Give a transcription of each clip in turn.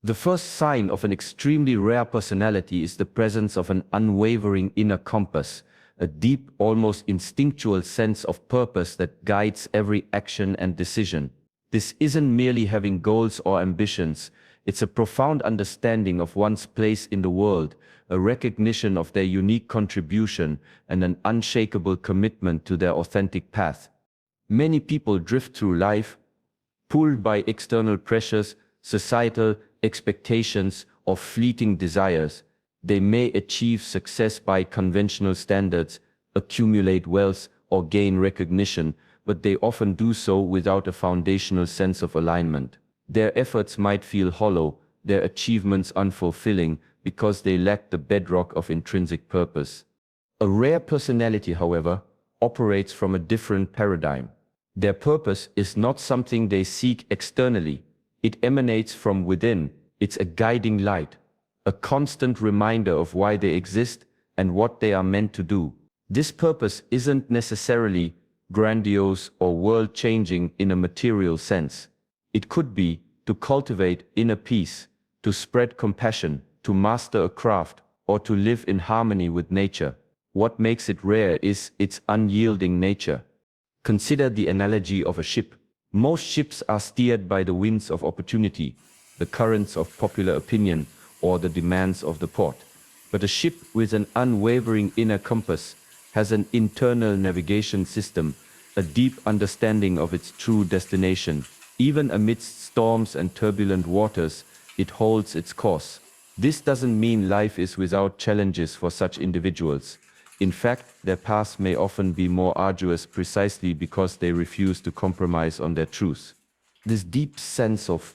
The first sign of an extremely rare personality is the presence of an unwavering inner compass, a deep, almost instinctual sense of purpose that guides every action and decision. This isn't merely having goals or ambitions, it's a profound understanding of one's place in the world, a recognition of their unique contribution, and an unshakable commitment to their authentic path. Many people drift through life, pulled by external pressures, societal expectations, or fleeting desires. They may achieve success by conventional standards, accumulate wealth, or gain recognition, but they often do so without a foundational sense of alignment. Their efforts might feel hollow, their achievements unfulfilling, because they lack the bedrock of intrinsic purpose. A rare personality, however, operates from a different paradigm. Their purpose is not something they seek externally. It emanates from within. It's a guiding light, a constant reminder of why they exist and what they are meant to do. This purpose isn't necessarily grandiose or world-changing in a material sense. It could be to cultivate inner peace, to spread compassion, to master a craft, or to live in harmony with nature. What makes it rare is its unyielding nature. Consider the analogy of a ship. Most ships are steered by the winds of opportunity, the currents of popular opinion, or the demands of the port. But a ship with an unwavering inner compass has an internal navigation system, a deep understanding of its true destination. Even amidst storms and turbulent waters, it holds its course. This doesn't mean life is without challenges for such individuals. In fact, their paths may often be more arduous precisely because they refuse to compromise on their truth. This deep sense of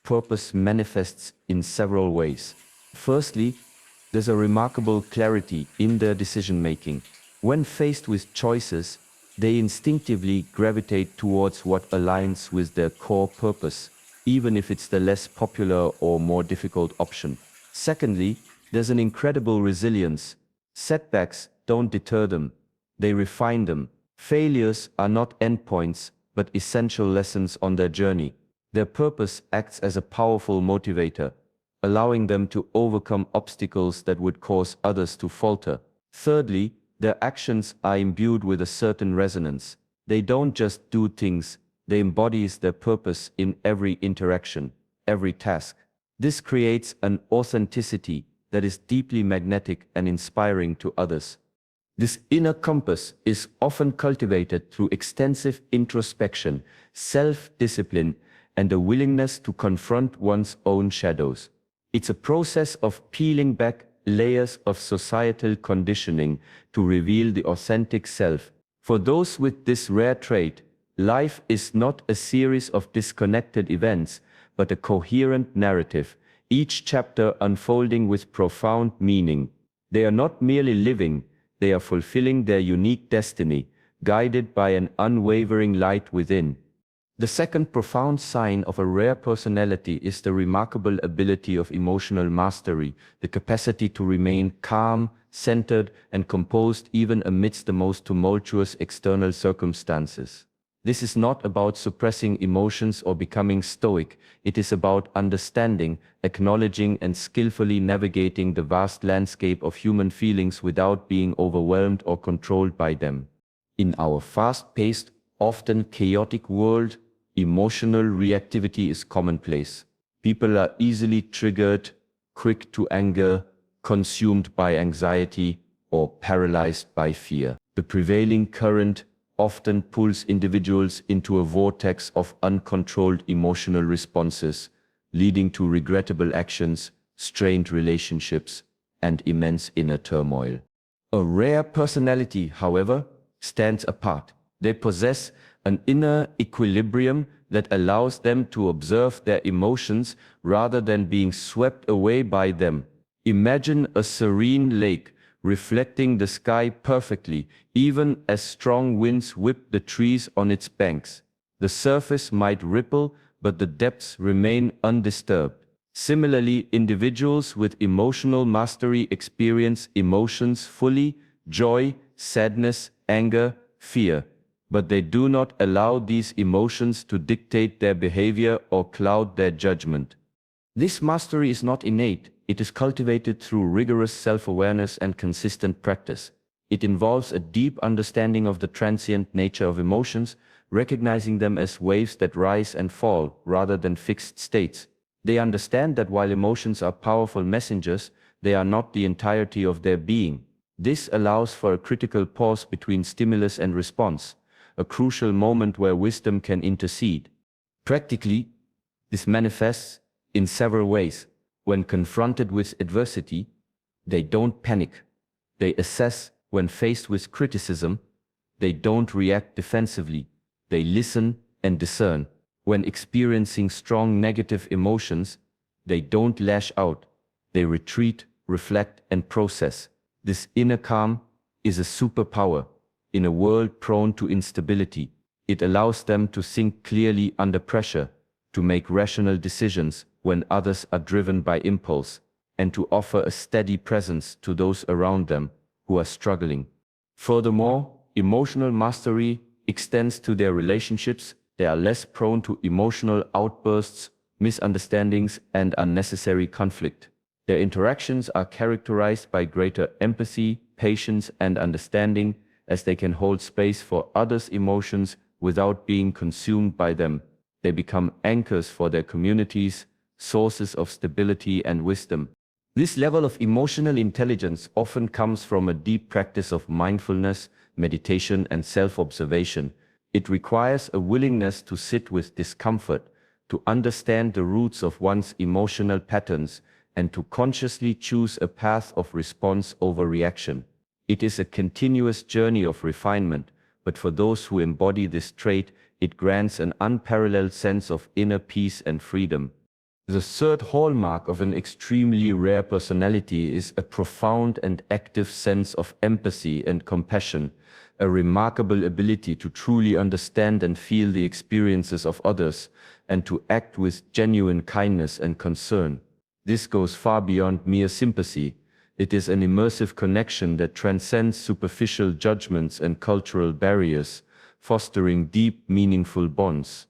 purpose manifests in several ways. Firstly, there's a remarkable clarity in their decision-making. When faced with choices, they instinctively gravitate towards what aligns with their core purpose, even if it's the less popular or more difficult option. Secondly, there's an incredible resilience. Setbacks don't deter them, they refine them. Failures are not endpoints, but essential lessons on their journey. Their purpose acts as a powerful motivator, allowing them to overcome obstacles that would cause others to falter. Thirdly, their actions are imbued with a certain resonance. They don't just do things, they embody their purpose in every interaction, every task. This creates an authenticity that is deeply magnetic and inspiring to others. This inner compass is often cultivated through extensive introspection, self-discipline, and a willingness to confront one's own shadows. It's a process of peeling back layers of societal conditioning to reveal the authentic self. For those with this rare trait, life is not a series of disconnected events, but a coherent narrative, each chapter unfolding with profound meaning. They are not merely living, they are fulfilling their unique destiny, guided by an unwavering light within. The second profound sign of a rare personality is the remarkable ability of emotional mastery, the capacity to remain calm, centered, and composed even amidst the most tumultuous external circumstances. This is not about suppressing emotions or becoming stoic. It is about understanding, acknowledging, and skillfully navigating the vast landscape of human feelings without being overwhelmed or controlled by them. In our fast-paced, often chaotic world, emotional reactivity is commonplace. People are easily triggered, quick to anger, consumed by anxiety, or paralyzed by fear. The prevailing current often pulls individuals into a vortex of uncontrolled emotional responses, leading to regrettable actions, strained relationships, and immense inner turmoil. A rare personality, however, stands apart. They possess an inner equilibrium that allows them to observe their emotions rather than being swept away by them. Imagine a serene lake reflecting the sky perfectly, even as strong winds whip the trees on its banks. The surface might ripple, but the depths remain undisturbed. Similarly, individuals with emotional mastery experience emotions fully: joy, sadness, anger, fear. But they do not allow these emotions to dictate their behavior or cloud their judgment. This mastery is not innate, it is cultivated through rigorous self-awareness and consistent practice. It involves a deep understanding of the transient nature of emotions, recognizing them as waves that rise and fall rather than fixed states. They understand that while emotions are powerful messengers, they are not the entirety of their being. This allows for a critical pause between stimulus and response, a crucial moment where wisdom can intercede. Practically, this manifests in several ways. When confronted with adversity, they don't panic. They assess. When faced with criticism, they don't react defensively. They listen and discern. When experiencing strong negative emotions, they don't lash out. They retreat, reflect, and process. This inner calm is a superpower in a world prone to instability. It allows them to think clearly under pressure, to make rational decisions when others are driven by impulse, and to offer a steady presence to those around them who are struggling. Furthermore, emotional mastery extends to their relationships. They are less prone to emotional outbursts, misunderstandings, and unnecessary conflict. Their interactions are characterized by greater empathy, patience, and understanding, as they can hold space for others' emotions without being consumed by them. They become anchors for their communities, sources of stability and wisdom. This level of emotional intelligence often comes from a deep practice of mindfulness, meditation, and self-observation. It requires a willingness to sit with discomfort, to understand the roots of one's emotional patterns, and to consciously choose a path of response over reaction. It is a continuous journey of refinement, but for those who embody this trait, it grants an unparalleled sense of inner peace and freedom. The third hallmark of an extremely rare personality is a profound and active sense of empathy and compassion, a remarkable ability to truly understand and feel the experiences of others, and to act with genuine kindness and concern. This goes far beyond mere sympathy. It is an immersive connection that transcends superficial judgments and cultural barriers, fostering deep, meaningful bonds.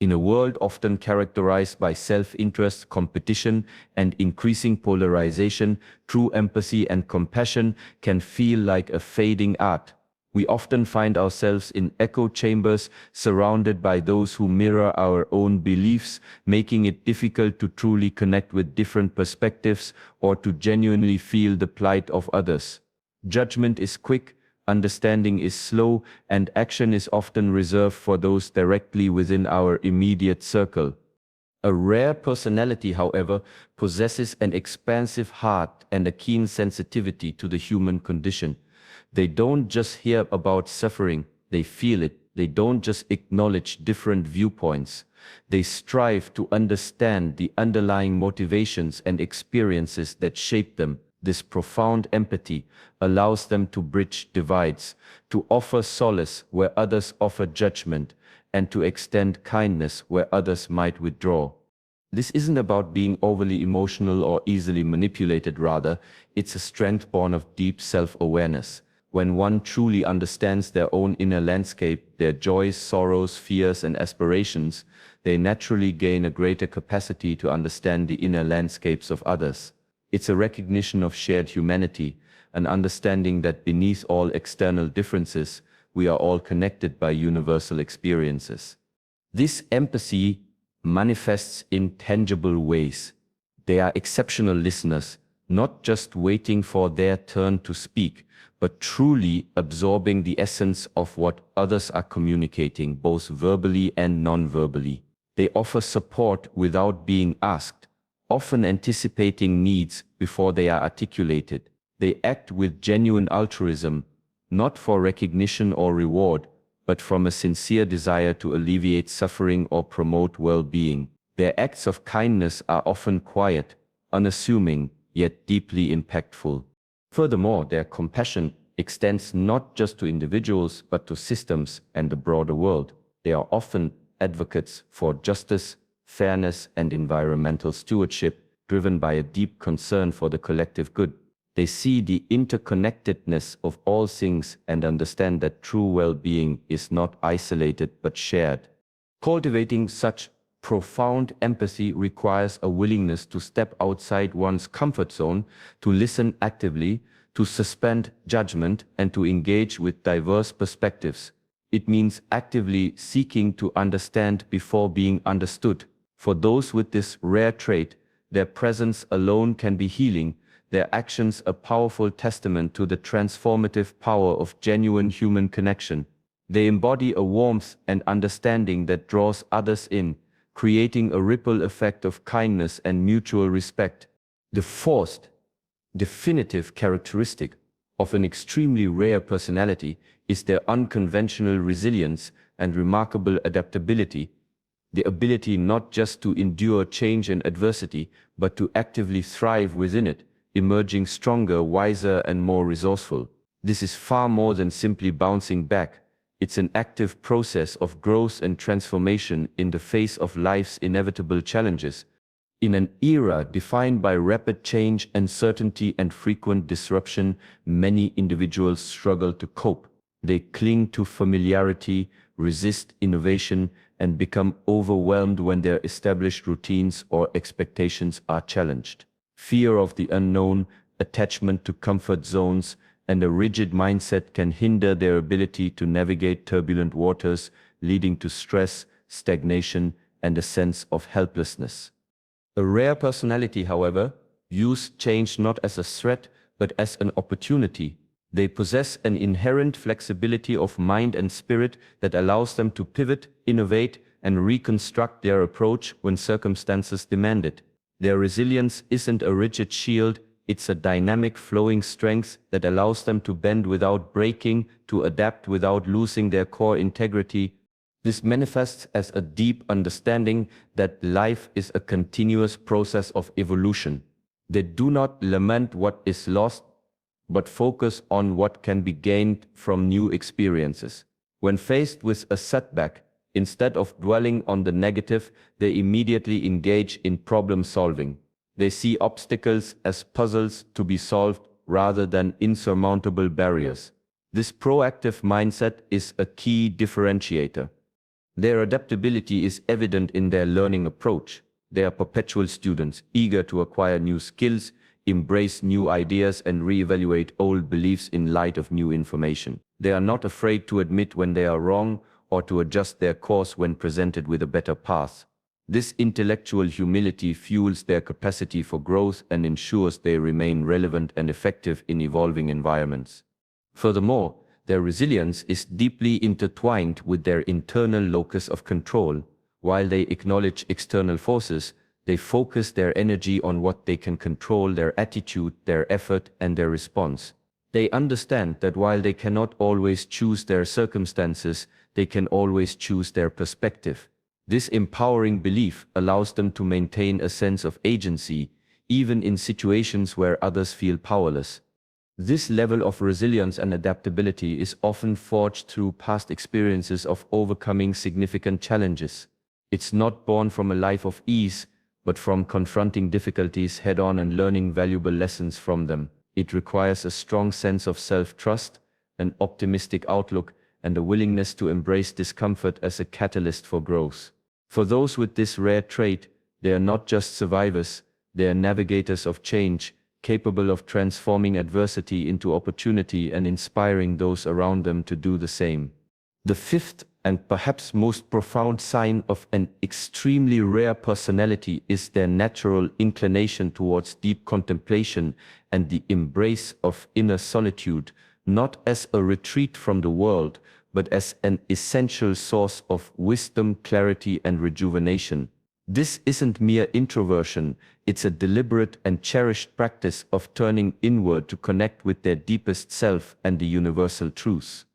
In a world often characterized by self-interest, competition, and increasing polarization, true empathy and compassion can feel like a fading art. We often find ourselves in echo chambers, surrounded by those who mirror our own beliefs, making it difficult to truly connect with different perspectives or to genuinely feel the plight of others. Judgment is quick, understanding is slow, and action is often reserved for those directly within our immediate circle. A rare personality, however, possesses an expansive heart and a keen sensitivity to the human condition. They don't just hear about suffering, they feel it. They don't just acknowledge different viewpoints. They strive to understand the underlying motivations and experiences that shape them. This profound empathy allows them to bridge divides, to offer solace where others offer judgment, and to extend kindness where others might withdraw. This isn't about being overly emotional or easily manipulated, rather, it's a strength born of deep self-awareness. When one truly understands their own inner landscape, their joys, sorrows, fears, and aspirations, they naturally gain a greater capacity to understand the inner landscapes of others. It's a recognition of shared humanity, an understanding that beneath all external differences, we are all connected by universal experiences. This empathy manifests in tangible ways. They are exceptional listeners, not just waiting for their turn to speak, but truly absorbing the essence of what others are communicating, both verbally and non-verbally. They offer support without being asked, often anticipating needs before they are articulated. They act with genuine altruism, not for recognition or reward, but from a sincere desire to alleviate suffering or promote well-being. Their acts of kindness are often quiet, unassuming, yet deeply impactful. Furthermore, their compassion extends not just to individuals but to systems and the broader world. They are often advocates for justice, fairness, and environmental stewardship, driven by a deep concern for the collective good. They see the interconnectedness of all things and understand that true well-being is not isolated but shared. Cultivating such Profound empathy requires a willingness to step outside one's comfort zone, to listen actively, to suspend judgment, and to engage with diverse perspectives. It means actively seeking to understand before being understood. For those with this rare trait, their presence alone can be healing, their actions a powerful testament to the transformative power of genuine human connection. They embody a warmth and understanding that draws others in, creating a ripple effect of kindness and mutual respect. The fourth, definitive characteristic of an extremely rare personality is their unconventional resilience and remarkable adaptability, the ability not just to endure change and adversity, but to actively thrive within it, emerging stronger, wiser, and more resourceful. This is far more than simply bouncing back. It's an active process of growth and transformation in the face of life's inevitable challenges. In an era defined by rapid change, uncertainty, and frequent disruption, many individuals struggle to cope. They cling to familiarity, resist innovation, and become overwhelmed when their established routines or expectations are challenged. Fear of the unknown, attachment to comfort zones, and a rigid mindset can hinder their ability to navigate turbulent waters, leading to stress, stagnation, and a sense of helplessness. A rare personality, however, views change not as a threat, but as an opportunity. They possess an inherent flexibility of mind and spirit that allows them to pivot, innovate, and reconstruct their approach when circumstances demand it. Their resilience isn't a rigid shield, it's a dynamic flowing strength that allows them to bend without breaking, to adapt without losing their core integrity. This manifests as a deep understanding that life is a continuous process of evolution. They do not lament what is lost, but focus on what can be gained from new experiences. When faced with a setback, instead of dwelling on the negative, they immediately engage in problem solving. They see obstacles as puzzles to be solved rather than insurmountable barriers. This proactive mindset is a key differentiator. Their adaptability is evident in their learning approach. They are perpetual students, eager to acquire new skills, embrace new ideas, and reevaluate old beliefs in light of new information. They are not afraid to admit when they are wrong or to adjust their course when presented with a better path. This intellectual humility fuels their capacity for growth and ensures they remain relevant and effective in evolving environments. Furthermore, their resilience is deeply intertwined with their internal locus of control. While they acknowledge external forces, they focus their energy on what they can control: their attitude, their effort, and their response. They understand that while they cannot always choose their circumstances, they can always choose their perspective. This empowering belief allows them to maintain a sense of agency, even in situations where others feel powerless. This level of resilience and adaptability is often forged through past experiences of overcoming significant challenges. It's not born from a life of ease, but from confronting difficulties head-on and learning valuable lessons from them. It requires a strong sense of self-trust, an optimistic outlook, and a willingness to embrace discomfort as a catalyst for growth. For those with this rare trait, they are not just survivors, they are navigators of change, capable of transforming adversity into opportunity and inspiring those around them to do the same. The fifth and perhaps most profound sign of an extremely rare personality is their natural inclination towards deep contemplation and the embrace of inner solitude, not as a retreat from the world, but as an essential source of wisdom, clarity, and rejuvenation. This isn't mere introversion, it's a deliberate and cherished practice of turning inward to connect with their deepest self and the universal truths.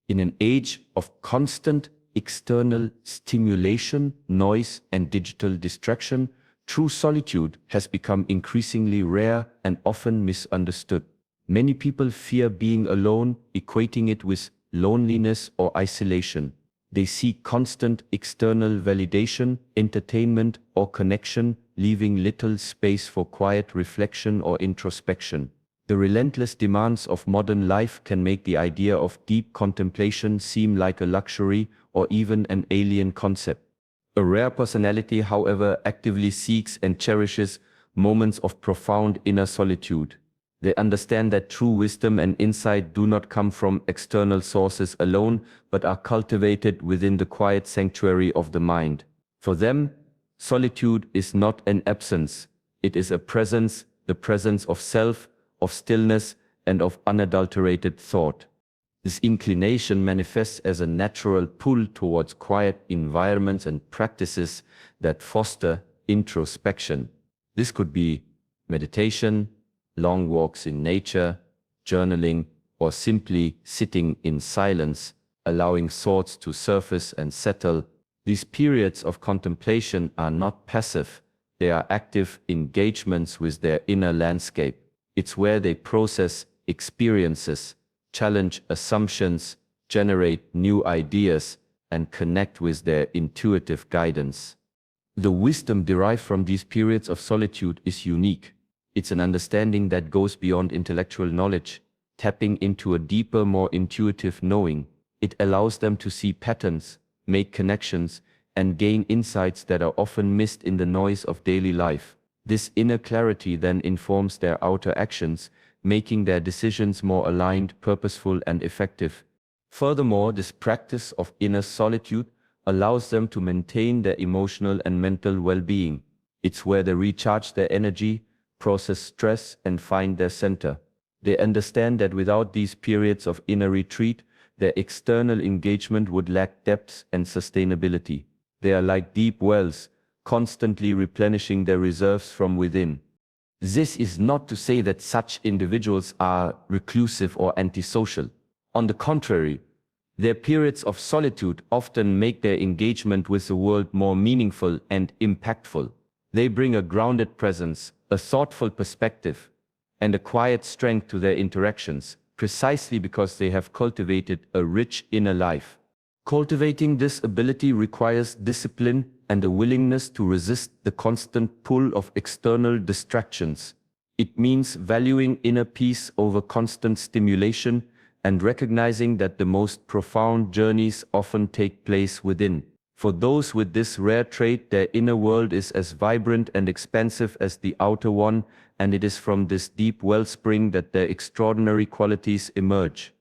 In an age of constant external stimulation, noise, and digital distraction, true solitude has become increasingly rare and often misunderstood. Many people fear being alone, equating it with loneliness or isolation. They seek constant external validation, entertainment, or connection, leaving little space for quiet reflection or introspection. The relentless demands of modern life can make the idea of deep contemplation seem like a luxury or even an alien concept. A rare personality, however, actively seeks and cherishes moments of profound inner solitude. They understand that true wisdom and insight do not come from external sources alone, but are cultivated within the quiet sanctuary of the mind. For them, solitude is not an absence, it is a presence, the presence of self, of stillness, and of unadulterated thought. This inclination manifests as a natural pull towards quiet environments and practices that foster introspection. This could be meditation, long walks in nature, journaling, or simply sitting in silence, allowing thoughts to surface and settle. These periods of contemplation are not passive, they are active engagements with their inner landscape. It's where they process experiences, challenge assumptions, generate new ideas, and connect with their intuitive guidance. The wisdom derived from these periods of solitude is unique. It's an understanding that goes beyond intellectual knowledge, tapping into a deeper, more intuitive knowing. It allows them to see patterns, make connections, and gain insights that are often missed in the noise of daily life. This inner clarity then informs their outer actions, making their decisions more aligned, purposeful, and effective. Furthermore, this practice of inner solitude allows them to maintain their emotional and mental well-being. It's where they recharge their energy, process stress, and find their center. They understand that without these periods of inner retreat, their external engagement would lack depth and sustainability. They are like deep wells, constantly replenishing their reserves from within. This is not to say that such individuals are reclusive or antisocial. On the contrary, their periods of solitude often make their engagement with the world more meaningful and impactful. They bring a grounded presence, a thoughtful perspective, and a quiet strength to their interactions, precisely because they have cultivated a rich inner life. Cultivating this ability requires discipline and a willingness to resist the constant pull of external distractions. It means valuing inner peace over constant stimulation and recognizing that the most profound journeys often take place within. For those with this rare trait, their inner world is as vibrant and expansive as the outer one, and it is from this deep wellspring that their extraordinary qualities emerge.